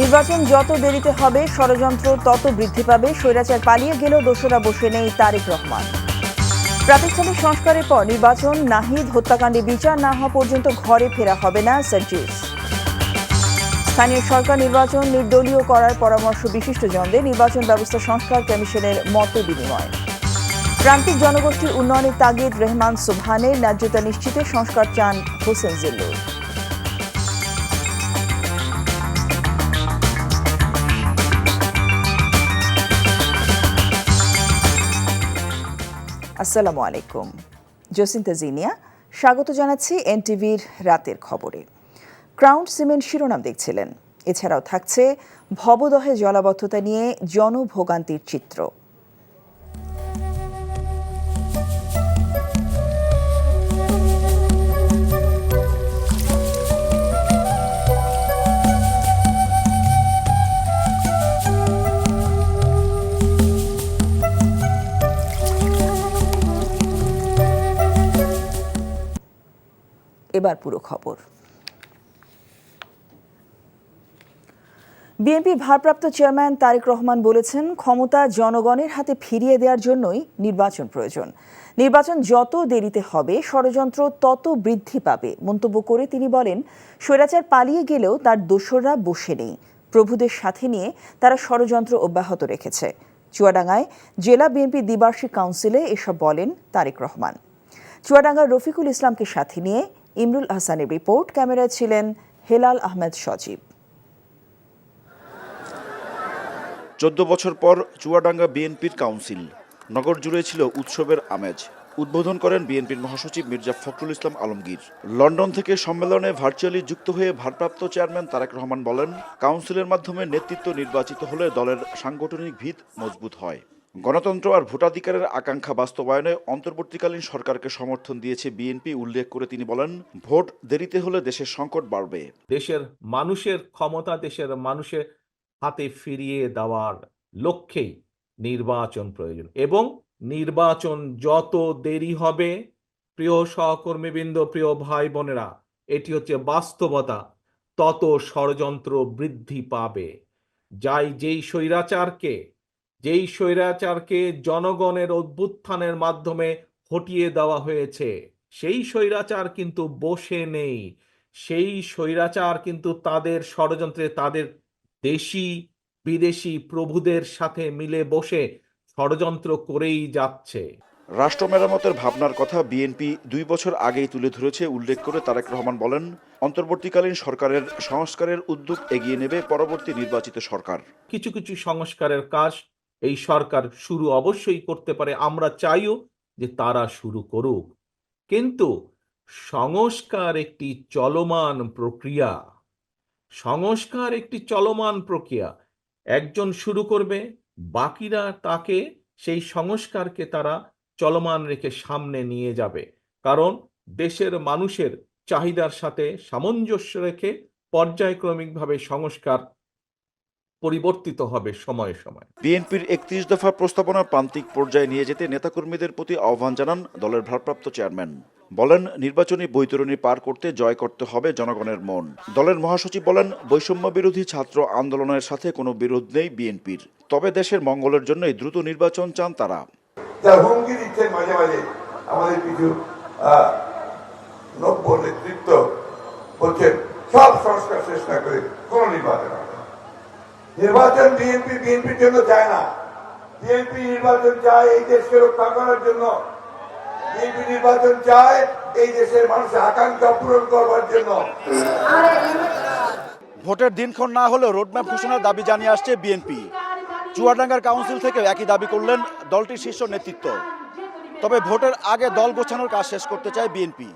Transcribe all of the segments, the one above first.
নির্বাচন যত দেরিতে হবে ষড়যন্ত্র তত বৃদ্ধি পাবে। স্বৈরাচার পালিয়ে গেলেও দোষরা বসে নেই তারেক রহমান। প্রাতিষ্ঠানিক সংস্কারের পর নির্বাচন, নাহিদ হত্যাকাণ্ডে বিচার না হওয়া পর্যন্ত ঘরে ফেরা হবে না সার্জিস। স্থানীয় সরকার নির্বাচন নির্দলীয় করার পরামর্শ বিশিষ্টজনদের। নির্বাচন ব্যবস্থা সংস্কার কমিশনের মত বিনিময়। প্রান্তিক জনগোষ্ঠীর উন্নয়নের তাগিদ রেহমান সুবহানের। ন্যায্যতা নিশ্চিতে সংস্কার চান হোসেন জিল্লুর। আসসালামু আলাইকুম, জসিন্তা জিনিয়া স্বাগত জানাচ্ছি এনটিভির রাতের খবরে। ক্রাউন সিমেন্ট শিরোনাম দেখছিলেন। এছাড়াও থাকছে ভবদহে জলাবদ্ধতা নিয়ে জনভোগান্তির চিত্র। এবার পুরো খবর। বিএনপির ভারপ্রাপ্ত চেয়ারম্যান তারেক রহমান বলেছেন, ক্ষমতা জনগণের হাতে ফিরিয়ে দেওয়ার জন্যই নির্বাচন প্রয়োজন। নির্বাচন যত দেরিতে হবে ষড়যন্ত্র তত বৃদ্ধি পাবে মন্তব্য করে তিনি বলেন, স্বৈরাচার পালিয়ে গেলেও তার দোসররা বসে নেই। প্রভুদের সাথে নিয়ে তারা ষড়যন্ত্র অব্যাহত রেখেছে। চুয়াডাঙ্গায় জেলা বিএনপি দ্বিবার্ষিক কাউন্সিলে এসব বলেন তারেক রহমান। চুয়াডাঙ্গার রফিকুল ইসলামকে সাথে নিয়ে ইমরুল আহসানের রিপোর্ট। ক্যামেরায় ছিলেন হেলাল আহমেদ সজীব। 14 বছর পর চুয়াডাঙ্গা বিএনপির কাউন্সিল। নগর জুড়ে ছিল উৎসবের আমেজ। উদ্বোধন করেন বিএনপির মহাসচিব মির্জা ফখরুল ইসলাম আলমগীর। লন্ডন থেকে সম্মেলনে ভার্চুয়ালি যুক্ত হয়ে ভারপ্রাপ্ত চেয়ারম্যান তারেক রহমান বলেন, কাউন্সিলের মাধ্যমে নেতৃত্ব নির্বাচিত হলে দলের সাংগঠনিক ভিত মজবুত হয়। গণতন্ত্র আর ভোটাধিকারের আকাঙ্ক্ষা বাস্তবায়নে অন্তর্বর্তীকালীন সরকারকে সমর্থন দিয়েছে বিএনপি উল্লেখ করে তিনি বলেন, ভোট দেরিতে হলে দেশের সংকট বাড়বে। দেশের মানুষের ক্ষমতা দেশের মানুষের হাতে ফিরিয়ে দেওয়ার লক্ষ্যেই নির্বাচন প্রয়োজন, এবং নির্বাচন যত দেরি হবে, প্রিয় সহকর্মীবৃন্দ, প্রিয় ভাই বোনেরা, এটি হচ্ছে বাস্তবতা, তত ষড়যন্ত্র বৃদ্ধি পাবে। যেই স্বৈরাচারকে জনগণের অভ্যুত্থানের মাধ্যমে হটিয়ে দেওয়া হয়েছে, সেই স্বৈরাচার কিন্তু বসে নেই। সেই স্বৈরাচার কিন্তু তাদের ষড়যন্ত্রে তাদের দেশি বিদেশি প্রভুদের সাথে মিলে বসে ষড়যন্ত্র করেই যাচ্ছে। রাষ্ট্র মেরামতের ভাবনার কথা বিএনপি 2 বছর আগেই তুলে ধরেছে উল্লেখ করে তারেক রহমান বলেন, অন্তর্বর্তীকালীন সরকারের সংস্কারের উদ্যোগ এগিয়ে নেবে পরবর্তী নির্বাচিত সরকার। কিছু কিছু সংস্কারের কাজ এই সরকার শুরু অবশ্যই করতে পারে, আমরা চাইও যে তারা শুরু করুক, কিন্তু সংস্কার একটি চলমান প্রক্রিয়া। একজন শুরু করবে, বাকিরা তাকে সেই সংস্কারকে তারা চলমান রেখে সামনে নিয়ে যাবে, কারণ দেশের মানুষের চাহিদার সাথে সামঞ্জস্য রেখে পর্যায়ক্রমিকভাবে সংস্কার পরিবর্তিত হবে সময়ে সময়ে। বিএনপির 31 দফা প্রস্তাবনা প্রান্তিক পর্যায়ে নিয়ে যেতে নেতাকর্মীদের প্রতি আহ্বান জানান দলের ভারপ্রাপ্ত চেয়ারম্যান। বলেন, নির্বাচনী বৈতরণী পার করতে জয় করতে হবে জনগণের মন। দলের মহাসচিব বলেন, বৈষম্য বিরোধী ছাত্র আন্দোলনের সাথে কোনো বিরোধ নেই বিএনপির, তবে দেশের মঙ্গলের জন্যই দ্রুত নির্বাচন চান তারা। হুমকি দিচ্ছেন মাঝে মাঝে আমাদের কিছু নব্য নেতৃত্ব, বলছেন সব সংস্কার শেষ না করে কোন নির্বাচন হবে না। নির্বাচন বিএনপির জন্য চায় না। বিএনপি নির্বাচন চায় এই দেশকে রক্ষা করার জন্য। বিএনপি নির্বাচন চায় এই দেশের মানুষের আকাঙ্ক্ষা পূরণ করবার জন্য। ভোটের দিনক্ষণ না হলেও রোডম্যাপ ঘোষণার দাবি জানিয়ে আসছে বিএনপি। চুয়াডাঙ্গার কাউন্সিল থেকে একই দাবি করলেন দলটির শীর্ষ নেতৃত্ব। তবে ভোটের আগে দল গোছানোর কাজ শেষ করতে চায় বিএনপি।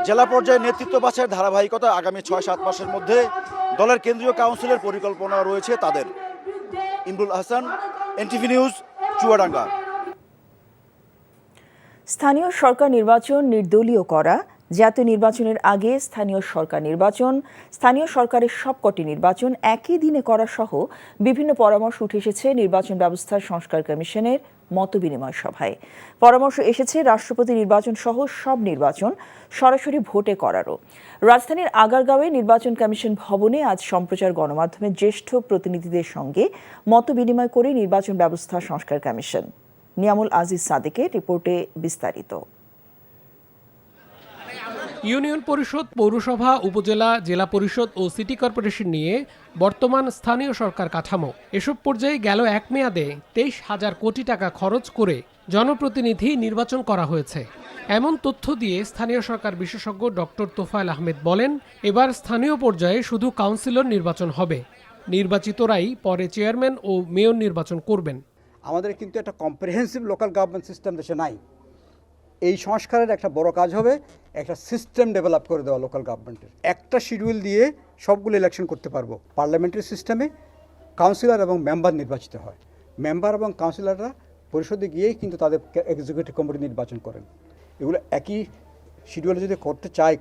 জেলা পর্যায়ে নেতৃত্ব বাছাইয়ের ধারাবাহিকতা আগামী 6-7 মাসের মধ্যে দলের কেন্দ্রীয় কাউন্সিলের পরিকল্পনা রয়েছে তাদের। Imrul Ahsan, NTV news, Chuadanga. স্থানীয় সরকার নির্বাচন নির্দলীয় করা, জাতীয় নির্বাচনের আগে স্থানীয় সরকার নির্বাচন, স্থানীয় সরকারের সবকটি নির্বাচন একই দিনে করা সহ বিভিন্ন পরামর্শ উঠে এসেছে নির্বাচন ব্যবস্থার সংস্কার কমিশনের মতবিনিময় সভায়। পরামর্শ এসেছে রাষ্ট্রপতি নির্বাচন সহ সব নির্বাচন সরাসরি ভোটে করারও। রাজধানীর আগারগাঁওয়ে নির্বাচন কমিশন ভবনে আজ সম্প্রচার গণমাধ্যমের জ্যেষ্ঠ প্রতিনিধিদের সঙ্গে মতবিনিময় করে নির্বাচন ব্যবস্থা সংস্কার কমিশন। নিয়ামুল আজিজ সাদেকের রিপোর্টে বিস্তারিত। ইউনিয়ন পরিষদ, পৌরসভা, উপজেলা, জেলা পরিষদ ও সিটি কর্পোরেশন নিয়ে বর্তমান স্থানীয় সরকার কাঠামো, এসব পর্যায়ে গেল এক মেয়াদে 23,000 কোটি টাকা খরচ করে জনপ্রতিনিধি নির্বাচন করা হয়েছে। এমন তথ্য দিয়ে স্থানীয় সরকার বিশেষজ্ঞ ডক্টর তোফায়েল আহমেদ বলেন, এবার স্থানীয় পর্যায়ে শুধু কাউন্সিলর নির্বাচন হবে, নির্বাচিতরাই পরে চেয়ারম্যান ও মেয়র নির্বাচন করবেন। আমাদের কিন্তু একটা কম্প্রিহেন্সিভ লোকাল গভর্নমেন্ট সিস্টেম দেশে নাই। এই সংস্কারের একটা বড় কাজ হবে একটা সিস্টেম ডেভেলপ করে দেওয়া লোকাল গভর্নমেন্টের। একটা শিডিউল দিয়ে সবগুলো ইলেকশন করতে পারবো। পার্লামেন্টারি সিস্টেমে কাউন্সিলর এবং মেম্বার নির্বাচিত হয়। মেম্বার এবং কাউন্সিলররা পরিষদে গিয়েই কিন্তু তাদের এক্সিকিউটিভ কমিটি নির্বাচন করেন। এগুলো একই শিডিউলে যদি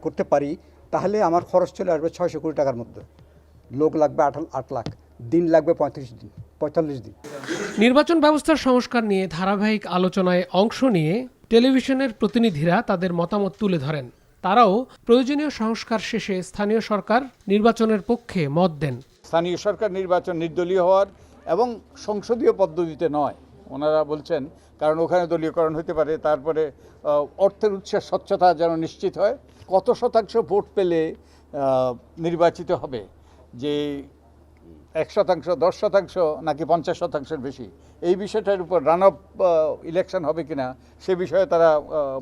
করতে পারি, তাহলে আমার খরচ চলে আসবে 600 কোটি টাকার মধ্যে। লোক লাগবে 8 লাখ, দিন লাগবে 45 দিন। নির্বাচন ব্যবস্থার সংস্কার নিয়ে ধারাবাহিক আলোচনায় অংশ নিয়ে টেলিভিশনের প্রতিনিধিরা তাদের মতামত তুলে ধরেন। তারাও প্রয়োজনীয় সংস্কার শেষে স্থানীয় সরকার নির্বাচনের পক্ষে মত দেন। স্থানীয় সরকার নির্বাচন নির্দলীয় হওয়ার এবং সংসদীয় পদ্ধতিতে নয় ওনারা বলছেন, কারণ ওখানে দলীয়করণ হতে পারে। তারপরে অর্থের উৎসের স্বচ্ছতা যেন নিশ্চিত হয়। কত শতাংশ ভোট পেলে নির্বাচিত হবে, যে 1%, 10% নাকি 50%-এর বেশি, এই বিষয়টার উপর রান অফ ইলেকশন হবে কিনা সে বিষয়ে তারা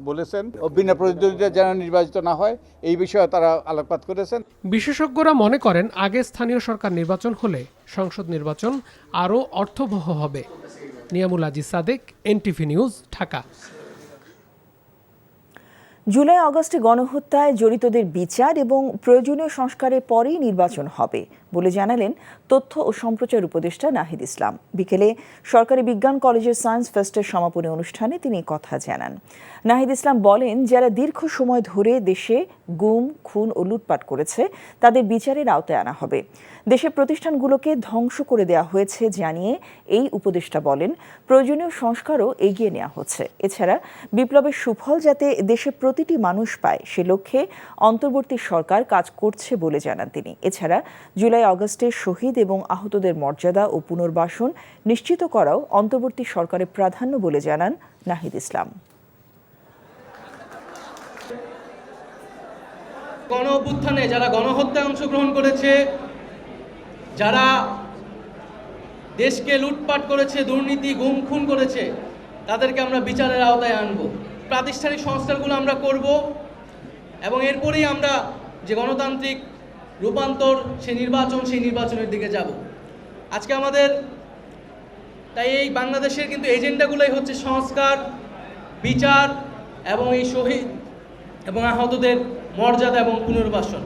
বলেছেন। বিনা প্রতিদ্বন্দ্বিতা যেন নির্বাচিত না হয় এই বিষয়ে তারা আলোকপাত করেছেন। বিশেষজ্ঞরা মনে করেন, আগে স্থানীয় সরকার নির্বাচন হলে সংসদ নির্বাচন আরও অর্থবহ হবে। Niamul Aziz Sadek, NTV news, Dhaka. জুলাই আগস্টে গণহত্যায় জড়িতদের বিচার এবং প্রয়োজনীয় সংস্কারের পরেই নির্বাচন হবে বলে জানালেন তথ্য ও সম্প্রচার উপদেষ্টা নাহিদ ইসলাম। বিকেলে সরকারি বিজ্ঞান কলেজের সায়েন্স ফেস্টের সমাপনী অনুষ্ঠানে তিনি কথা জানান। নাহিদ ইসলাম বলেন, যারা দীর্ঘ সময় ধরে দেশে গুম, খুন ও লুটপাট করেছে তাদের বিচারের আওতায় আনা হবে। দেশের প্রতিষ্ঠানগুলোকে ধ্বংস করে দেওয়া হয়েছে জানিয়ে এই উপদেষ্টা বলেন, প্রয়োজনীয় সংস্কারও এগিয়ে নেওয়া হচ্ছে। এছাড়া বিপ্লবের সুফল যাতে দেশের প্রতিটি মানুষ পায় সে লক্ষ্যে অন্তর্বর্তী সরকার কাজ করছে বলে জানান তিনি। এছাড়া জুলাই আগস্টে শহীদ এবং আহতদের মর্যাদা ও পুনর্বাসন নিশ্চিত করাও অন্তর্বর্তী সরকারের প্রাধান্য বলে জানান নাহিদ ইসলাম। গণ অভ্যুত্থানে যারা গণহত্যায় অংশগ্রহণ করেছে, যারা দেশকে লুটপাট করেছে, দুর্নীতি, গুম, খুন করেছে, তাদেরকে আমরা বিচারের আওতায় আনব। প্রাতিষ্ঠানিক সংস্কারগুলো আমরা করব এবং এরপরেই আমরা যে গণতান্ত্রিক রূপান্তর, সেই নির্বাচনের দিকে যাব। আজকে আমাদের তাই এই বাংলাদেশের কিন্তু এজেন্ডাগুলোই হচ্ছে সংস্কার, বিচার এবং এই শহীদ এবং আহতদের মর্যাদা এবং পুনর্বাসন।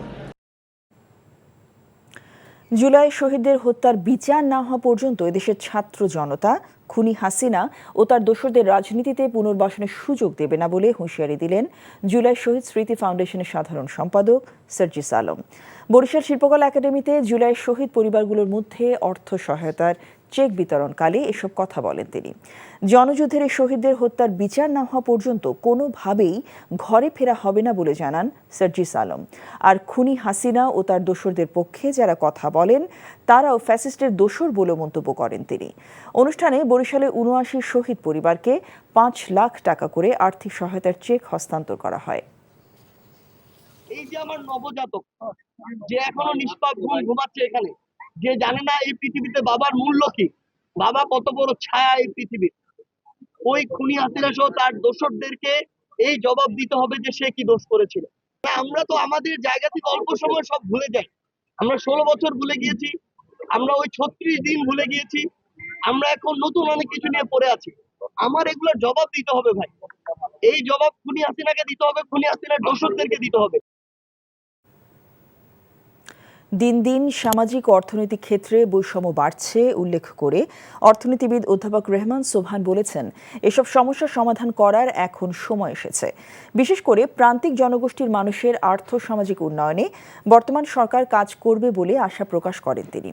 জুলাই শহীদদের হত্যার বিচার না হওয়া পর্যন্ত এদেশের ছাত্র জনতা খুনি হাসিনা ও তার দোসরদের রাজনীতিতে পুনর্বাসনের সুযোগ দেবে না বলে হুঁশিয়ারি দিলেন জুলাই শহীদ স্মৃতি ফাউন্ডেশনের সাধারণ সম্পাদক সার্জিস আলম। বরিশাল শিল্পকলা একাডেমিতে জুলাই শহীদ পরিবারগুলোর মধ্যে অর্থ সহায়তার চেক বিতরণকালে এসব কথা বলেন তিনি। জনযুদ্ধের এই শহীদদের হত্যার বিচার না হওয়া পর্যন্ত কোনোভাবেই ঘরে ফেরা হবে না বলে জানান সার্জিস আলম। আর খুনি হাসিনা ও তার দোসরদের পক্ষে যারা কথা বলেন তারাও ফ্যাসিস্টের দোসর বলে মন্তব্য করেন তিনি। অনুষ্ঠানে বরিশালে ৭৯ শহীদ পরিবারকে ৫ লাখ টাকা করে আর্থিক সহায়তার চেক হস্তান্তর করা হয়। এই যে আমার নবজাতক যে এখনো নিষ্পাপ ঘুমাচ্ছে এখানে, যে জানে না এই পৃথিবীতে বাবার মূল্য কি, বাবা কত বড় ছায়া এই পৃথিবীর, ওই খুনি হাসিনা সহ তার দোসরদেরকে এই জবাব দিতে হবে যে সে কি দোষ করেছিল। আমরা তো আমাদের জায়গা থেকে অল্প সময় সব ভুলে যাই। আমরা 16 বছর ভুলে গিয়েছি, আমরা ওই 36 দিন ভুলে গিয়েছি, আমরা এখন নতুন অনেক কিছু নিয়ে পড়ে আছি। আমার এগুলোর জবাব দিতে হবে ভাই, এই জবাব খুনি হাসিনাকে দিতে হবে, খুনি হাসিনার দোসরদেরকে দিতে হবে। দিন দিন সামাজিক ও অর্থনৈতিক ক্ষেত্রে বৈষম্য বাড়ছে উল্লেখ করে অর্থনীতিবিদ অধ্যাপক রেহমান সোবহান বলেছেন, এসব সমস্যার সমাধান করার এখন সময় এসেছে। বিশেষ করে প্রান্তিক জনগোষ্ঠীর মানুষের আর্থ-সামাজিক উন্নয়নে বর্তমান সরকার কাজ করবে বলে আশা প্রকাশ করেন তিনি।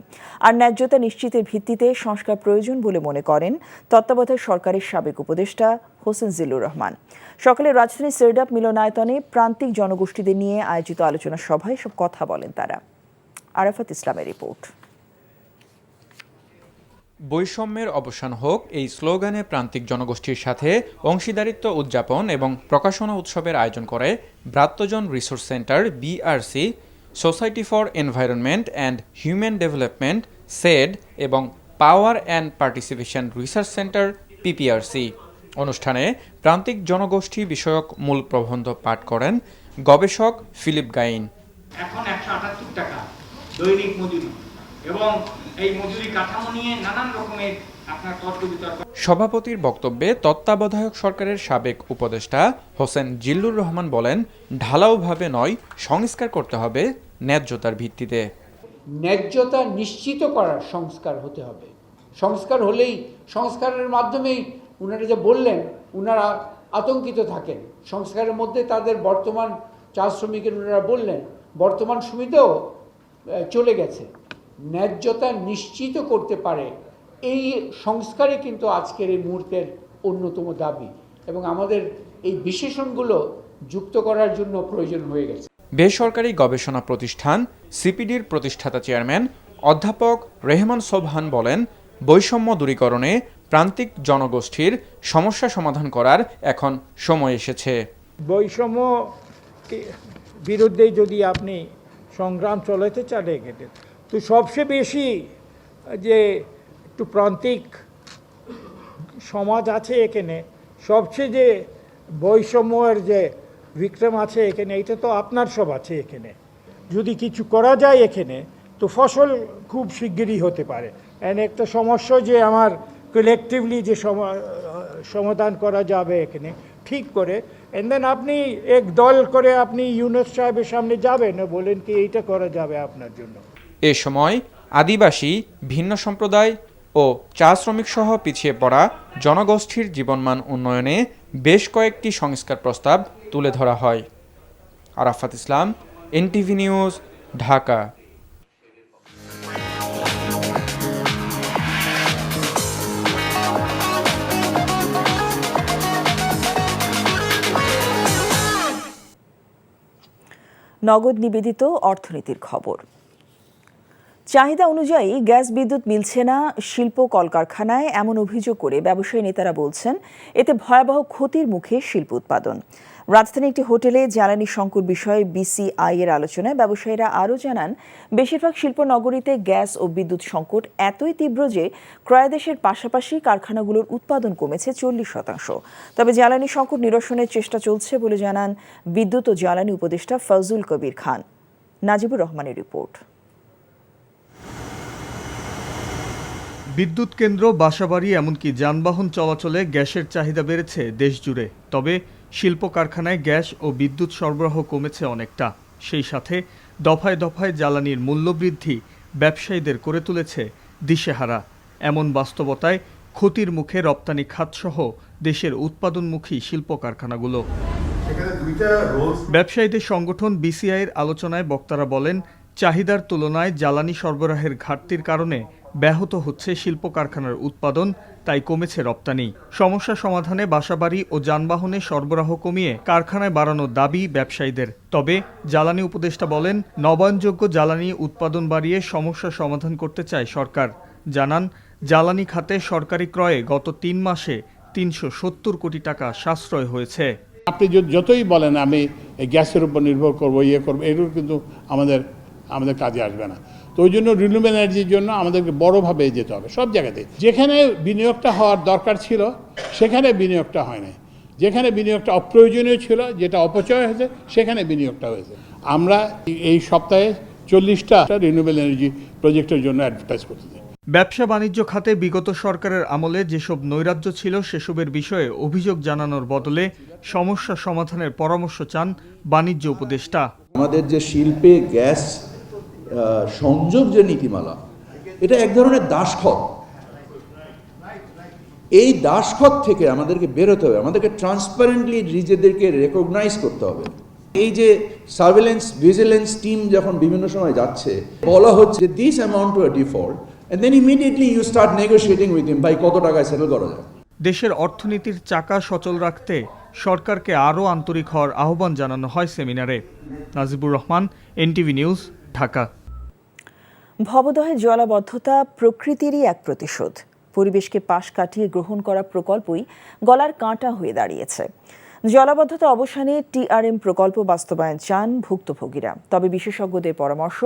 আর ন্যায্যতা নিশ্চিতের ভিত্তিতে সংস্কার প্রয়োজন বলে মনে করেন তত্ত্বাবধায়ক সরকারের সাবেক উপদেষ্টা হোসেন জিল্লুর রহমান। সকালে রাজধানীর সেরডাপ মিলনায়তনে প্রান্তিক জনগোষ্ঠীদের নিয়ে আয়োজিত আলোচনা সভায় সব কথা বলেন তারা। আরাফাত ইসলামের রিপোর্ট। বৈষম্যের অবসান হোক এই স্লোগানে প্রান্তিক জনগোষ্ঠীর সাথে অংশীদারিত্ব উদযাপন এবং প্রকাশনা উৎসবের আয়োজন করে Bratyajon resource centre BRC, society for environment and human development SEHD এবং power and participation research centre PPRC. অনুষ্ঠানে প্রান্তিক জনগোষ্ঠী বিষয়ক মূল প্রবন্ধ পাঠ করেন গবেষক ফিলিপ গাইন। এখন 178 টাকা দৈনিক মজুরি এবং এই মজুরি কাঠামো নিয়ে নানান রকমের আপনার তর্ক বিতর্ক। সভাপতির বক্তব্যে তত্ত্বাবধায়ক সরকারের সাবেক উপদেষ্টা হোসেন জিল্লুর রহমান বলেন, ঢালাওভাবে নয়, সংস্কার করতে হবে ন্যায্যতার ভিত্তিতে। ন্যায্যতা নিশ্চিত করার সংস্কার হতে হবে। সংস্কার হলেই, সংস্কারের মাধ্যমেই উনারা যে বললেন, উনারা আতঙ্কিত থাকেন। সংস্কারের মধ্যে তাদের বর্তমান চা শ্রমিকের উনারা বললেন বর্তমান সুবিধাও চলে গেছে। ন্যায্যতা নিশ্চিত করতে পারে এই সংস্কারে কিন্তু আজকের এই মুহূর্তের অন্যতম দাবি এবং আমাদের এই বিশেষণগুলো যুক্ত করার জন্য প্রয়োজন হয়ে গেছে। বেসরকারি গবেষণা প্রতিষ্ঠান সিপিডির প্রতিষ্ঠাতা চেয়ারম্যান অধ্যাপক রেহমান সোবহান বলেন, বৈষম্য দূরীকরণে প্রান্তিক জনগোষ্ঠীর সমস্যা সমাধান করার এখন সময় এসেছে। বৈষম্য বিরুদ্ধে যদি আপনি সংগ্রাম চালাতে চান, তো সবচেয়ে বেশি যে একটু প্রান্তিক সমাজ আছে এখানে, সবচেয়ে যে বৈষম্যের যে বিক্রম আছে এখানে, এটা তো আপনার সব আছে এখানে। যদি কিছু করা যায় এখানে, তো ফসল খুব শিগগিরই হতে পারে। এন্ড একটা সমস্যা যে আমার কালেকটিভলি যে সমাধান করা যাবে এখানে ঠিক করে, এন্ড দেন আপনি এক দল করে আপনি ইউনুস সাহেবের সামনে যাবেন, বলেন কি এইটা করা যাবে আপনার জন্য। এ সময় আদিবাসী, ভিন্ন সম্প্রদায় ও চা শ্রমিক সহ পিছিয়ে পড়া জনগোষ্ঠীর জীবনমান উন্নয়নে বেশ কয়েকটি সংস্কার প্রস্তাব তুলে ধরা হয়। আরাফাত ইসলাম, এনটিভি নিউজ, ঢাকা। নগদ নিবেদিত অর্থনীতির খবর। চাহিদা অনুযায়ী গ্যাস বিদ্যুৎ মিলছে না শিল্প কলকারখানায়, এমন অভিযোগ করে ব্যবসায়ী নেতারা বলছেন এতে ভয়াবহ ক্ষতির মুখে শিল্প উৎপাদন। রাজধানী একটি হোটেলে জ্বালানি সংকট বিষয়ে বিসিআই এর আলোচনায় ব্যবসায়ীরা আরও জানান, বেশিরভাগ শিল্প নগরীতে গ্যাস ও বিদ্যুৎ সংকট এতই তীব্র যে ক্রয়াদেশের পাশাপাশি কারখানাগুলোর উৎপাদন কমেছে 40%। তবে জ্বালানি সংকট নিরসনের চেষ্টা চলছে বলে জানান বিদ্যুৎ ও জ্বালানি উপদেষ্টা ফজলুল কবির খান। নাজিবুর রহমানের রিপোর্ট। বিদ্যুৎ কেন্দ্র, বাসাবাড়ি এমনকি যানবাহন চলাচলে গ্যাসের চাহিদা বেড়েছে দেশজুড়ে। তবে শিল্প কারখানায় গ্যাস ও বিদ্যুৎ সরবরাহ কমেছে অনেকটা। সেই সাথে দফায় দফায় জ্বালানির মূল্যবৃদ্ধি ব্যবসায়ীদের করে তুলেছে দিশেহারা। এমন বাস্তবতায় ক্ষতির মুখে রপ্তানি খাতসহ দেশের উৎপাদনমুখী শিল্প কারখানাগুলো। ব্যবসায়ীদের সংগঠন বিসিআইয়ের আলোচনায় বক্তারা বলেন, চাহিদার তুলনায় জ্বালানি সরবরাহের ঘাটতির কারণে ব্যাহত হচ্ছে শিল্প কারখানার উৎপাদন, তাই কমেছে রপ্তানি। সমস্যা সমাধানে বাসাবাড়ি ও যানবাহনে সরবরাহ কমিয়ে কারখানায় বাড়ানোর দাবি ব্যবসায়ীদের। তবে জ্বালানি উপদেষ্টা বলেন, নবায়নযোগ্য জ্বালানি উৎপাদন বাড়িয়ে সমস্যা সমাধান করতে চায় সরকার। জানান, জ্বালানি খাতে সরকারি ক্রয়ে গত 3 মাসে 370 কোটি টাকা সাশ্রয় হয়েছে। আপনি যতই বলেন আমি গ্যাসের উপর নির্ভর করবো, করবো, এগুলো কিন্তু আমাদের কাজে আসবে না। তো ওই জন্য রিনিউয়েবল এনার্জির জন্য আমাদেরকে বড়োভাবে যেতে হবে সব জায়গাতে। যেখানে বিনিয়োগটা হওয়ার দরকার ছিল সেখানে বিনিয়োগটা হয় নাই, যেখানে বিনিয়োগটা অপ্রয়োজনীয় ছিল, যেটা অপচয় হয়েছে, সেখানে বিনিয়োগটা হয়েছে। আমরা এই সপ্তাহে 40টা রিনিউয়েবল এনার্জি প্রজেক্টের জন্য অ্যাডভার্টাইজ করতে চাই। ব্যবসা বাণিজ্য খাতে বিগত সরকারের আমলে যেসব নৈরাজ্য ছিল সেসবের বিষয়ে অভিযোগ জানানোর বদলে সমস্যা সমাধানের পরামর্শ চান বাণিজ্য উপদেষ্টা। আমাদের যে শিল্পে গ্যাস সংযোগ যে নীতিমালা, এটা এক ধরনের দাসখত। এই দাসখত থেকে আমাদেরকে বেরোতে হবে, আমাদেরকে ট্রান্সপারেন্টলি নিজেদেরকে রেকগনাইজ করতে হবে। এই যে সার্ভেলেন্স ভিজিলেন্স টিম যখন বিভিন্ন সময় যাচ্ছে, বলা হচ্ছে this amount to a default, and then immediately you start negotiating with him, ভাই কত টাকায় সেটেল করা যায়। দেশের অর্থনীতির চাকা সচল রাখতে সরকারকে আরও আন্তরিক হওয়ার আহ্বান জানানো হয় সেমিনারে। Najibur Rahman, NTV news, Dhaka. ভবদহে জলাবদ্ধতা প্রকৃতিরই এক প্রতিশোধ। পরিবেশকে পাশ কাটিয়ে গ্রহণ করা প্রকল্পই গলার কাঁটা হয়ে দাঁড়িয়েছে। জলাবদ্ধতা অবসানে টিআরএম প্রকল্প বাস্তবায়ন চান ভুক্তভোগীরা। তবে বিশেষজ্ঞদের পরামর্শ,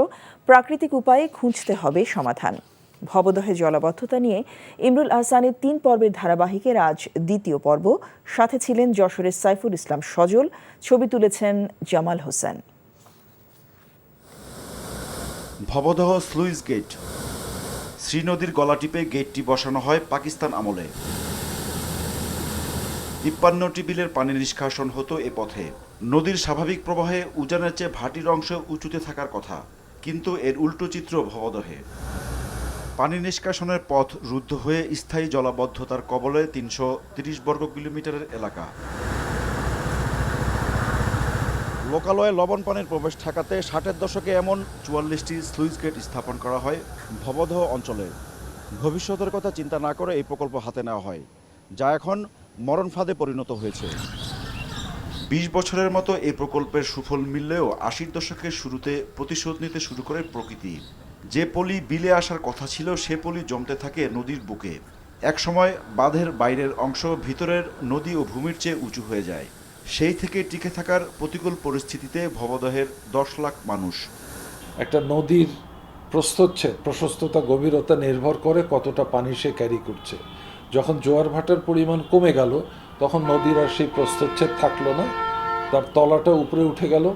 প্রাকৃতিক উপায়ে খুঁজতে হবে সমাধান। ভবদহে জলাবদ্ধতা নিয়ে ইমরুল আহসানের 3 পর্বের ধারাবাহিকের আজ দ্বিতীয় পর্ব। সাথে ছিলেন যশোরের সাইফুল ইসলাম সজল, ছবি তুলেছেন জামাল হোসেন। Bhabadah sluice gate. শ্রীনদীর গলা টিপে গেটটি বসানো হয় পাকিস্তান আমলে। 53টি বিলের পানি নিষ্কাশন হতো এ পথে। নদীর স্বাভাবিক প্রবাহে উজানের চেয়ে ভাটির অংশ উঁচুতে থাকার কথা, কিন্তু এর উল্টো চিত্র ভবদহে। পানি নিষ্কাশনের পথ রুদ্ধ হয়ে স্থায়ী জলাবদ্ধতার কবলে 330 বর্গ কিলোমিটারের এলাকা। লোকালয়ে লবণ পানির প্রবেশ ঠেকাতে 60-এর দশকে এমন 44টি স্লুইস গেট স্থাপন করা হয় ভবদহ অঞ্চলে। ভবিষ্যতের কথা চিন্তা না করে এই প্রকল্প হাতে নেওয়া হয়, যা এখন মরণ ফাঁদে পরিণত হয়েছে। 20 বছরের মতো এই প্রকল্পের সুফল মিললেও 80-র দশকের শুরুতে প্রতিশোধ নিতে শুরু করে প্রকৃতি। যে পলি বিলে আসার কথা ছিল, সে পলি জমতে থাকে নদীর বুকে। একসময় বাঁধের বাইরের অংশ ভিতরের নদী ও ভূমির চেয়ে উঁচু হয়ে যায়। সেই থেকে টিকে থাকার প্রতিকূল পরিস্থিতিতে ভবদহের 10 লাখ মানুষ। একটা নদীর প্রস্থচ্ছেদ, প্রশস্ততা, গভীরতা নির্ভর করে কতটা পানি সে ক্যারি করছে। যখন জোয়ার ভাটার পরিমাণ কমে গেল, তখন নদীর আর সেই প্রস্থচ্ছেদ থাকলো না, তার তলাটা উপরে উঠে গেল,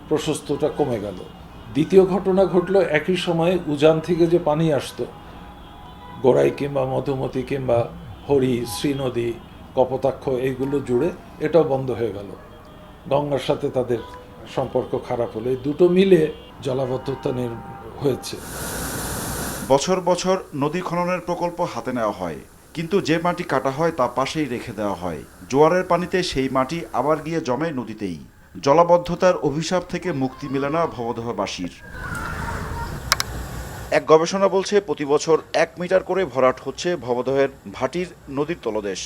প্রশস্ততা কমে গেল। দ্বিতীয় ঘটনা ঘটলো, একই সময়ে উজান থেকে যে পানি আসতো, গোড়াই কিংবা মধুমতি কিংবা হরি, শ্রীনদী, কপোতাক্ষ, এইগুলো জুড়ে এটাও বন্ধ হয়ে গেল। গঙ্গার সাথে তাদের সম্পর্ক খারাপ হলো। এই দুটো মিলে জলাবদ্ধতা হয়েছে। বছর বছর নদী খননের প্রকল্প হাতে নেওয়া হয়, কিন্তু যে মাটি কাটা হয় তা পাশেই রেখে দেওয়া হয়। জোয়ারের পানিতে সেই মাটি আবার গিয়ে জমে নদীতেই। জলাবদ্ধতার অভিশাপ থেকে মুক্তি মেলে না ভবদহবাসীর। এক গবেষণা বলছে, প্রতি বছর 1 মিটার করে ভরাট হচ্ছে ভবদহের ভাটির নদীর তলদেশ।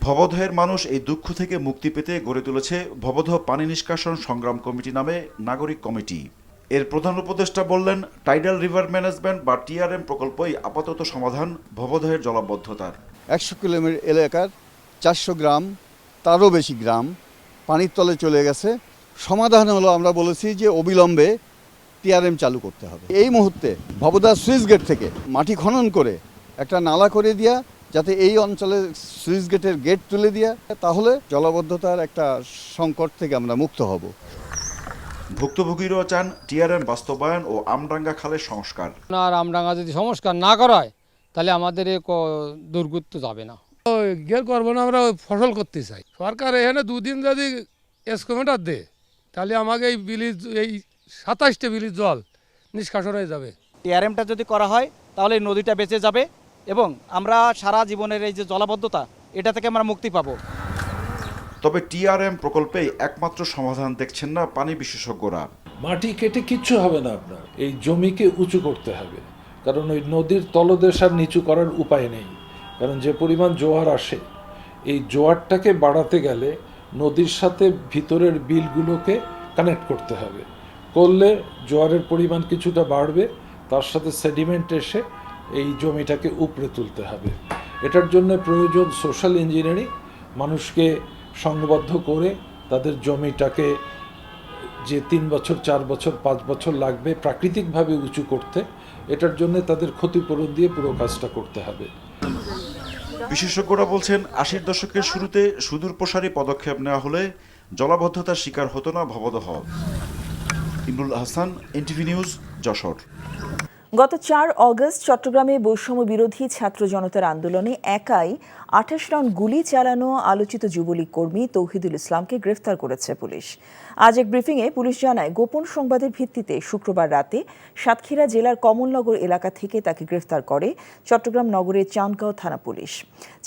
ভবদহের মানুষ এই দুঃখ থেকে মুক্তি পেতে গড়ে তুলেছে ভবদহ পানি নিষ্কাশন সংগ্রাম কমিটি নামে নাগরিক কমিটি। এর প্রধান উপদেষ্টা বললেন, টাইডাল রিভার ম্যানেজমেন্ট বা টিআরএম প্রকল্পই আপাতত সমাধান ভবদহের জলাবদ্ধতার। 100 কিলোমিটার এলাকার 400 গ্রাম, তারও বেশি গ্রাম পানির তলে চলে গেছে। সমাধান হলো, আমরা বলেছি যে অবিলম্বে টিআরএম চালু করতে হবে। এই মুহূর্তে ভবদহ সুইচ গেট থেকে মাটি খনন করে একটা নালা করে দেওয়া, যাতে এই অঞ্চলে সুইচ গেটের গেট তুলে দেওয়া, তাহলে জলাবদ্ধতার একটা সংকট থেকে আমরা মুক্ত হব। ভুক্তভোগীরাও চান টিআরএম বাস্তবায়ন ও আমডাঙ্গা খালের সংস্কার। আর আমডাঙ্গা যদি সংস্কার না করা হয়, তাহলে আমাদের দুর্গত যাবে না। গের করবো না, আমরা ফসল করতে চাই। সরকার এখানে 2 দিন যদি এসকোমিটার দেয়, তাহলে আমাকে এই বিলির, এই 27টে বিলির জল নিষ্কাশন হয়ে যাবে। টিআরএমটা যদি করা হয়, তাহলে এই নদীটা বেঁচে যাবে এবং আমরা সারা জীবনের এই যে জলাবদ্ধতা, এটা থেকে আমরা মুক্তি পাবো। তবে টিআরএম প্রকল্পে একমাত্র সমাধান দেখছেন না পানি বিশেষজ্ঞরা। মাটি কেটে কিচ্ছু হবে না, আপনার এই জমিকে উঁচু করতে হবে, কারণ ওই নদীর তলদেশ আর নিচু করার উপায় নেই। কারণ যে পরিমাণ জোয়ার আসে, এই জোয়ারটাকে বাড়াতে গেলে নদীর সাথে ভিতরের বিলগুলোকে কানেক্ট করতে হবে। করলে জোয়ারের পরিমাণ কিছুটা বাড়বে, তার সাথে সেডিমেন্ট এসে এই জমিটাকে উপরে তুলতে হবে। এটার জন্য প্রয়োজন সোশ্যাল ইঞ্জিনিয়ারিং, মানুষকে সংবদ্ধ করে তাদের জমিটাকে যে 3 বছর, 4 বছর, 5 বছর লাগবে প্রাকৃতিকভাবে উঁচু করতে, এটার জন্য তাদের ক্ষতিপূরণ দিয়ে পুরো কাজটা করতে হবে। বিশেষজ্ঞরা বলছেন, 80-র দশকের শুরুতে সুদূর প্রসারী পদক্ষেপ নেওয়া হলে জলাবদ্ধতার শিকার হতো না ভবদহ। Imrul Ahsan, NTV news, Jessore. গত 4 অগস্ট চট্টগ্রামে বৈষম্য বিরোধী ছাত্র জনতার আন্দোলনে একাই 28 রাউন্ড গুলি চালানো আলোচিত যুবলীগ কর্মী তৌহিদুল ইসলামকে গ্রেফতার করেছে পুলিশ। আজ এক ব্রিফিংয়ে পুলিশ জানায়, গোপন সংবাদের ভিত্তিতে শুক্রবার রাতে সাতক্ষীরা জেলার কমলনগর এলাকা থেকে তাকে গ্রেফতার করে চট্টগ্রাম নগরের চান্দগাঁও থানা পুলিশ।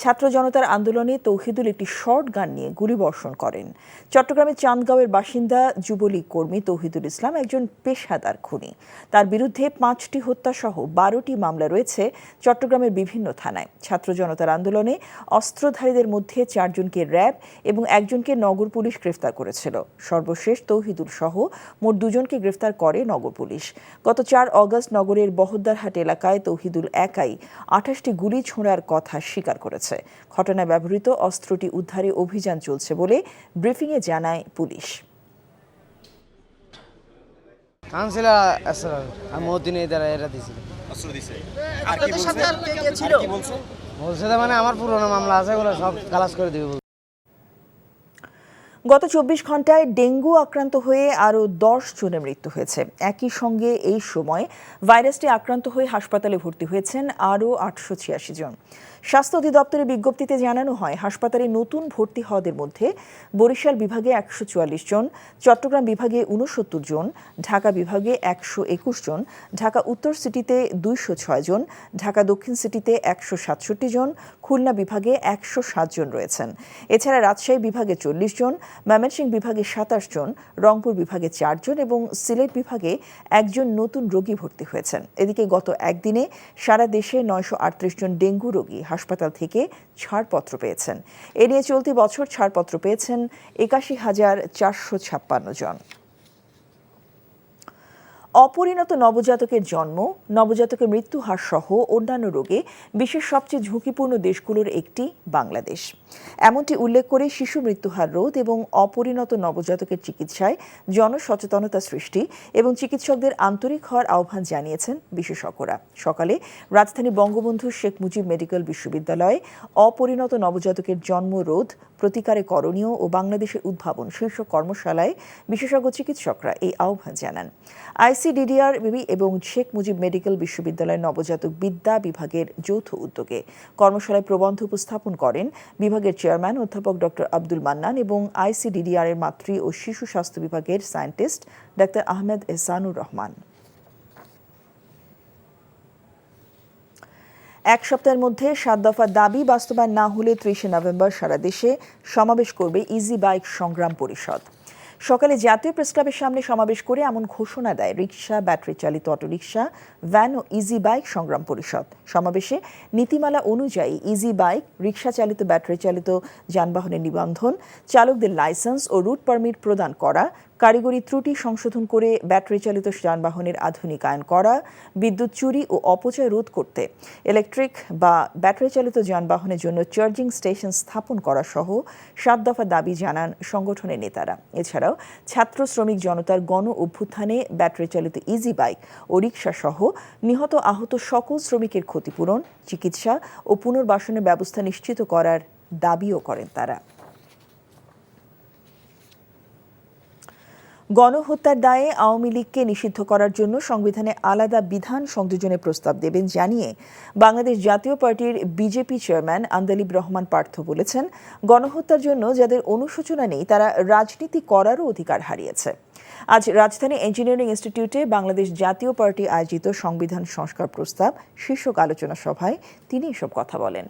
ছাত্র জনতার আন্দোলনে তৌহিদুল একটি শর্ট গান নিয়ে গুলিবর্ষণ করেন। চট্টগ্রামের চান্দগাঁওয়ের বাসিন্দা যুবলীগ কর্মী তৌহিদুল ইসলাম একজন পেশাদার খুনি। তার বিরুদ্ধে 5টি হত্যাসহ 12টি মামলা রয়েছে চট্টগ্রামের বিভিন্ন থানায়। ছাত্র জনতার আন্দোলনে অস্ত্রধারীদের মধ্যে 4 জনকে র্যাব এবং 1 জনকে নগর পুলিশ গ্রেফতার করেছিল। সর্বশেষ তৌহিদুল সহ মোট 2 জনকে গ্রেফতার করে নগর পুলিশ। গত 4 অগস্ট নগরের বহদ্দারহাট এলাকায় তৌহিদুল একাই 28টি গুলি ছোঁড়ার কথা স্বীকার করেছে। ঘটনায় ব্যবহৃত অস্ত্রটি উদ্ধারে অভিযান চলছে বলে ব্রিফিংয়ে জানায় পুলিশ। মানে আমার পুরনো মামলা আছে, সব খালাস করে দিবে। গত 24 ঘন্টায় ডেঙ্গু আক্রান্ত হয়ে আরও 10 জনের মৃত্যু হয়েছে। একই সঙ্গে এই সময় ভাইরাসটি আক্রান্ত হয়ে হাসপাতালে ভর্তি হয়েছেন আরও 886 জন। স্বাস্থ্য অধিদপ্তরের বিজ্ঞপ্তিতে জানানো হয়, হাসপাতালে নতুন ভর্তি হওয়াদের মধ্যে বরিশাল বিভাগে 144 জন, চট্টগ্রাম বিভাগে 69 জন, ঢাকা বিভাগে 121 জন, ঢাকা উত্তর সিটিতে 206 জন, ঢাকা দক্ষিণ সিটিতে 167 জন, খুলনা বিভাগে 107 জন রয়েছেন। এছাড়া রাজশাহী বিভাগে 40 জন, ময়মনসিংহ বিভাগে 27 জন, রংপুর বিভাগে 4 জন এবং সিলেট বিভাগে 1 জন নতুন রোগী ভর্তি হয়েছেন। এদিকে গত একদিনে সারা দেশে 938 জন ডেঙ্গু রোগী হাসপাতাল থেকে ছাড়পত্র পেয়েছেন। এ নিয়ে চলতি বছর ছাড়পত্র পেয়েছেন 81,456 জন। অপরিণত নবজাতকের জন্ম, নবজাতকের মৃত্যু হার সহ অন্যান্য রোগে বিশ্বের সবচেয়ে ঝুঁকিপূর্ণ দেশগুলোর একটি বাংলাদেশ। এমনটি উল্লেখ করে শিশু মৃত্যুহার রোধ এবং অপরিণত নবজাতকের চিকিৎসায় জনসচেতনতা সৃষ্টি এবং চিকিৎসকদের আন্তরিক হওয়ার আহ্বান জানিয়েছেন বিশেষজ্ঞরা। সকালে রাজধানী বঙ্গবন্ধু শেখ মুজিব মেডিকেল বিশ্ববিদ্যালয়ে অপরিণত নবজাতকের জন্ম রোধ, প্রতিকারে করণীয় ও বাংলাদেশের উদ্ভাবন শীর্ষক কর্মশালায় বিশেষজ্ঞ চিকিৎসকরা এই আহ্বান জানান। ICDDR এবং শেখ মুজিব মেডিকেল বিশ্ববিদ্যালয়ের নবজাতক বিদ্যা বিভাগের যৌথ উদ্যোগে কর্মশালায় প্রবন্ধ উপস্থাপন করেন বিভাগের চেয়ারম্যান অধ্যাপক ডক্টর আব্দুল মান্নান এবং ICDDR এর মাতৃ ও শিশু স্বাস্থ্য বিভাগের সায়েন্টিস্ট ডাক্তার আহমেদ এহসানুর রহমান। এক সপ্তাহের মধ্যে 7 দফা দাবি বাস্তবায়ন না হলে 30 নভেম্বর সারা দেশে সমাবেশ করবে ইজি বাইক সংগ্রাম পরিষদ। সকালে জাতীয় প্রেসক্লাবের সামনে সমাবেশ করে এমন ঘোষণা দেয় রিকশা, ব্যাটারি চালিত অটোরিকশা, ভ্যান ও ইজি বাইক সংগ্রাম পরিষদ। সমাবেশে নীতিমালা অনুযায়ী ইজি বাইক, রিকশা চালিত, ব্যাটারি চালিত যানবাহনের নিবন্ধন, চালকদের লাইসেন্স ও রুট পারমিট প্রদান করা, কারিগরি ত্রুটি সংশোধন করে ব্যাটারি চালিত যানবাহনের আধুনিকায়ন করা, বিদ্যুৎ চুরি ও অপচয় রোধ করতে ইলেকট্রিক বা ব্যাটারি চালিত যানবাহনের জন্য চার্জিং স্টেশন স্থাপন করা সহ 7 দফা দাবি জানান সংগঠনের নেতারা। এছাড়াও ছাত্র শ্রমিক জনতার গণ অভ্যুত্থানে ব্যাটারি চালিত ইজি বাইক ও রিকশা সহ নিহত আহত সকল শ্রমিকের ক্ষতিপূরণ, চিকিৎসা ও পুনর্বাসনের ব্যবস্থা নিশ্চিত করার দাবিও করেন তারা। গণহত্যার দায়ে আওয়ামী লীগকে নিষিদ্ধ করার জন্য সংবিধানে আলাদা বিধান সংযোজনের প্রস্তাব দেবেন জানিয়ে বাংলাদেশ জাতীয় পার্টির বিজেপি চেয়ারম্যান আন্দালিব রহমান পার্থ বলেছেন, গণহত্যার জন্য যাদের অনুশোচনা নেই তারা রাজনীতি করারও অধিকার হারিয়েছে। আজ রাজধানী ইঞ্জিনিয়ারিং ইনস্টিটিউটে বাংলাদেশ জাতীয় পার্টি আয়োজিত সংবিধান সংস্কার প্রস্তাব শীর্ষক আলোচনা সভায় তিনি এসব কথা বলেন।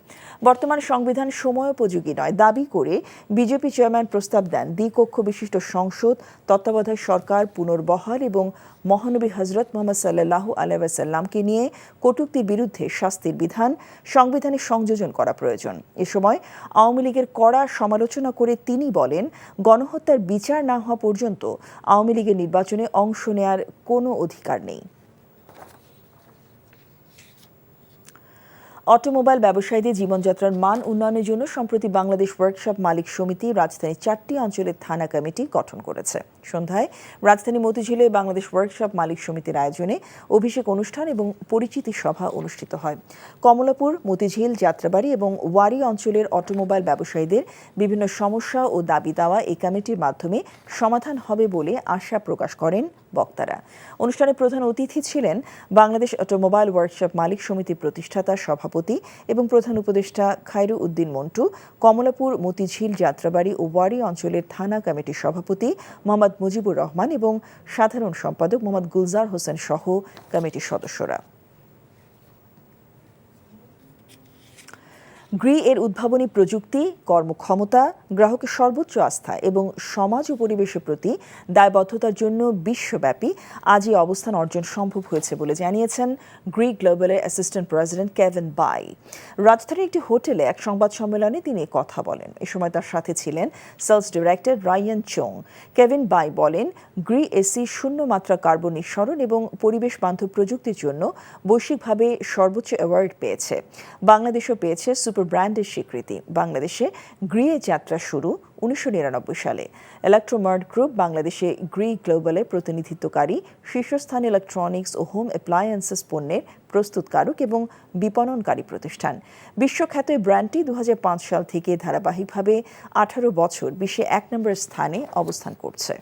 বর্তমান সংবিধান সময়োপযোগী নয় দাবি করে বিজেপি চেয়ারম্যান প্রস্তাব দেন দ্বিকক্ষ বিশিষ্ট সংসদ, তত্ত্বাবধায়ক সরকার পুনর্বহাল এবং মহানবী হজরত মোহাম্মদ সাল্লাল্লাহু আলাইহি ওয়াসাল্লামকে নিয়ে কটূক্তির বিরুদ্ধে শাস্তির বিধান সংবিধানে সংযোজন করা প্রয়োজন। এ সময় আওয়ামী লীগের কড়া সমালোচনা করে তিনি বলেন, গণহত্যার বিচার না হওয়া পর্যন্ত আওয়ামী লীগের নির্বাচনে অংশ নেয়ার কোনো অধিকার নেই। অটোমোবাইল ব্যবসায়ীদের জীবনযাত্রার মান উন্নয়নের জন্য সম্প্রতি বাংলাদেশ ওয়ার্কশপ মালিক সমিতি রাজধানীর 4টি অঞ্চলের থানা কমিটি গঠন করেছে। সন্ধ্যায় রাজধানী মতিঝিলে বাংলাদেশ ওয়ার্কশপ মালিক সমিতির আয়োজনে অভিষেক অনুষ্ঠান এবং পরিচিতি সভা অনুষ্ঠিত হয়। কমলাপুর, মতিঝিল, যাত্রাবাড়ি এবং ওয়ারী অঞ্চলের অটোমোবাইল ব্যবসায়ীদের বিভিন্ন সমস্যা ও দাবি দাওয়া এই কমিটির মাধ্যমে সমাধান হবে বলে আশা প্রকাশ করেন বক্তারা। অনুষ্ঠানে প্রধান অতিথি ছিলেন বাংলাদেশ অটোমোবাইল ওয়ার্কশপ মালিক সমিতির প্রতিষ্ঠাতা সভাপতি এবং প্রধান উপদেষ্টা খায়রু উদ্দিন মন্টু, কমলাপুর মতিঝিল যাত্রাবাড়ি ও ওয়ারি অঞ্চলের থানা কমিটির সভাপতি মোহাম্মদ মুজিবুর রহমান এবং সাধারণ সম্পাদক মোহাম্মদ গুলজার হোসেন সহ কমিটির সদস্যরা। গ্রি এর উদ্ভাবনী প্রযুক্তি, কর্মক্ষমতা, গ্রাহকের সর্বোচ্চ আস্থা এবং সমাজ ও পরিবেশের প্রতি দায়বদ্ধতার জন্য বিশ্বব্যাপী আজ এই অবস্থান অর্জন সম্ভব হয়েছে বলে জানিয়েছেন গ্রি গ্লোবালের অ্যাসিস্ট্যান্ট প্রেসিডেন্ট কেভিন বাই। রাজধানীর একটি হোটেলে এক সংবাদ সম্মেলনে তিনি কথা বলেন। এ সময় তার সাথে ছিলেন sales director Ryan Chong. Kevin Bai বলেন, গ্রি এসি শূন্য মাত্রা কার্বন নিঃসরণ এবং পরিবেশ বান্ধব প্রযুক্তির জন্য বৈশ্বিকভাবে সর্বোচ্চ অ্যাওয়ার্ড পেয়েছে। বাংলাদেশও পেয়েছে সুপার ব্র্যান্ডের স্বীকৃতি। বাংলাদেশে গ্রি এর যাত্রা শুরু 1999 সালে। ইলেকট্রোমার্ট গ্রুপ বাংলাদেশে গ্রি গ্লোবালের প্রতিনিধিত্বকারী শীর্ষস্থান ইলেকট্রনিক্স ও হোম অ্যাপ্লায়েন্সেস পণ্যের প্রস্তুতকারক এবং বিপণনকারী প্রতিষ্ঠান। বিশ্বখ্যাত এই ব্র্যান্ডটি 2005 সাল থেকে ধারাবাহিকভাবে 18 বছর বিশ্বে 1 নম্বর স্থানে অবস্থান করছে।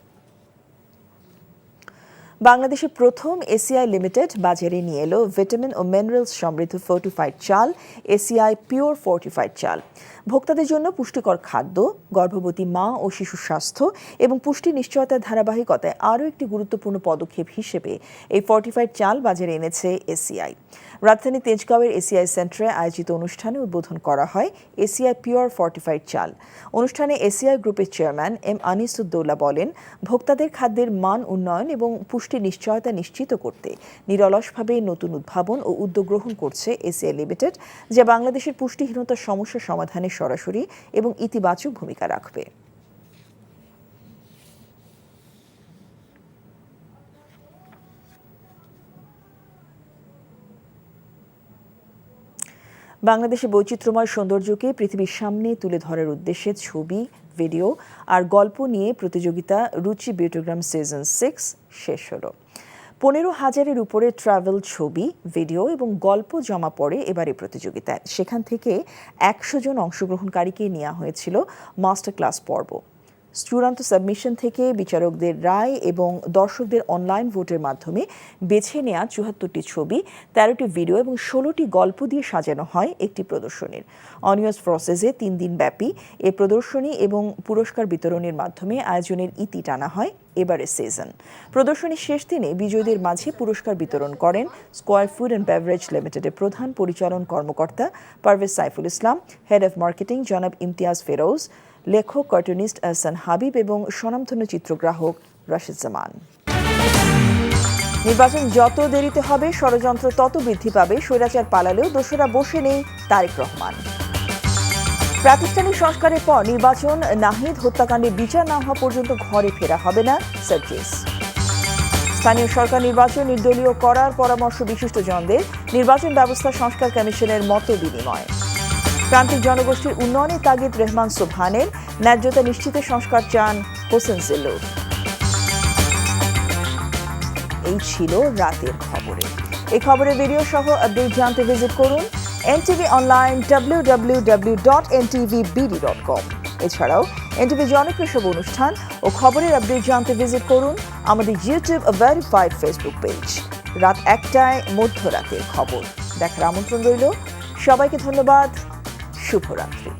বাংলাদেশে প্রথম এসিআই লিমিটেড বাজারে নিয়ে এলো ভিটামিন ও মিনারেলস সমৃদ্ধ ফোর্টিফাইড চাল, এসিআই পিওর ফোর্টিফাইড চাল। ভোক্তাদের জন্য পুষ্টিকর খাদ্য, গর্ভবতী মা ও শিশু স্বাস্থ্য এবং পুষ্টি নিশ্চয়তার ধারাবাহিকতায় আরও একটি গুরুত্বপূর্ণ পদক্ষেপ হিসেবে এই ফোর্টিফাইড চাল বাজারে এনেছে এসিআই। রাজধানী তেজগাঁওয়ের এসিআই সেন্টারে আয়োজিত অনুষ্ঠানে উদ্বোধন করা হয় এসিআই পিওর ফোর্টিফাইড চাল। অনুষ্ঠানে এসিআই গ্রুপের চেয়ারম্যান এম আনিসুদ্দৌলা বলেন, ভোক্তাদের খাদ্যের মান উন্নয়ন এবং পুষ্টি নিশ্চয়তা নিশ্চিত করতে নিরলসভাবে নতুন উদ্ভাবন ও উদ্যোগ গ্রহণ করছে এসিআই লিমিটেড, যা বাংলাদেশের পুষ্টিহীনতার সমস্যা সমাধানে সরাসরি এবং ইতিবাচক ভূমিকা রাখবে। বাংলাদেশের বৈচিত্র্যময় সৌন্দর্যকে পৃথিবীর সামনে তুলে ধরার উদ্দেশ্যে ছবি, ভিডিও আর গল্প নিয়ে প্রতিযোগিতা রুচি বিউটোগ্রাম সিজন 6 শেষ হলো। 15,000-এর উপরে ট্রাভেল ছবি, ভিডিও এবং গল্প জমা পড়ে এবারে প্রতিযোগিতায়। সেখান থেকে 100 জন অংশগ্রহণকারীকে নেওয়া হয়েছিল মাস্টার ক্লাস পর্ব। চূড়ান্ত সাবমিশন থেকে বিচারকদের রায় এবং দর্শকদের অনলাইন ভোটের মাধ্যমে বেছে নেওয়া 74টি ছবি, 13টি ভিডিও এবং 16টি গল্প দিয়ে সাজানো হয় একটি প্রদর্শনীর। অনিয়াস প্রসেসে 3 দিন ব্যাপী এ প্রদর্শনী এবং পুরস্কার বিতরণের মাধ্যমে আয়োজনের ইতি টানা হয় এবারের সিজন। প্রদর্শনীর শেষ দিনে বিজয়ীদের মাঝে পুরস্কার বিতরণ করেন স্কয়ার ফুড অ্যান্ড বেভারেজ লিমিটেডের প্রধান পরিচালন কর্মকর্তা Parvez Saiful Islam, head of marketing জনাব ইমতিয়াজ ফেরোজ, লেখক কার্টুনিস্ট আহসান হাবিব এবং স্বনামধন্য চিত্রগ্রাহক রাশিদ জামান। নির্বাচন যত দেরিতে হবে ষড়যন্ত্র তত বৃদ্ধি পাবে, স্বৈরাচার পালালেও দোষরা বসে নেই তারেক রহমান। প্রাতিষ্ঠানিক সংস্কারের পর নির্বাচন, নাহিদ হত্যাকাণ্ডের বিচার না হওয়া পর্যন্ত ঘরে ফেরা হবে না সার্জিস। স্থানীয় সরকার নির্বাচন নির্দলীয় করার পরামর্শ বিশিষ্টজনদের, নির্বাচন ব্যবস্থা সংস্কার কমিশনের মত বিনিময়। প্রান্তিক জনগোষ্ঠীর উন্নয়নে তাগিদ রেহমান সোবহানের, ন্যায্যতা নিশ্চিতে সংস্কার চান হোসেন জিল্লুর। এই ছিল রাতের খবরে। এই খবরের ভিডিও সহ আপডেট জানতে ভিজিট করুন এনটিভি অনলাইন www.ntvbd.com। এছাড়াও এনটিভি জনপ্রিয় সব অনুষ্ঠান ও খবরের আপডেট জানতে ভিজিট করুন আমাদের ইউটিউব ভেরিফাইড ফেসবুক পেজ। রাত 1টায় মধ্যরাতের খবর দেখার আমন্ত্রণ রইল। সবাইকে ধন্যবাদ। শুভরাত্রি।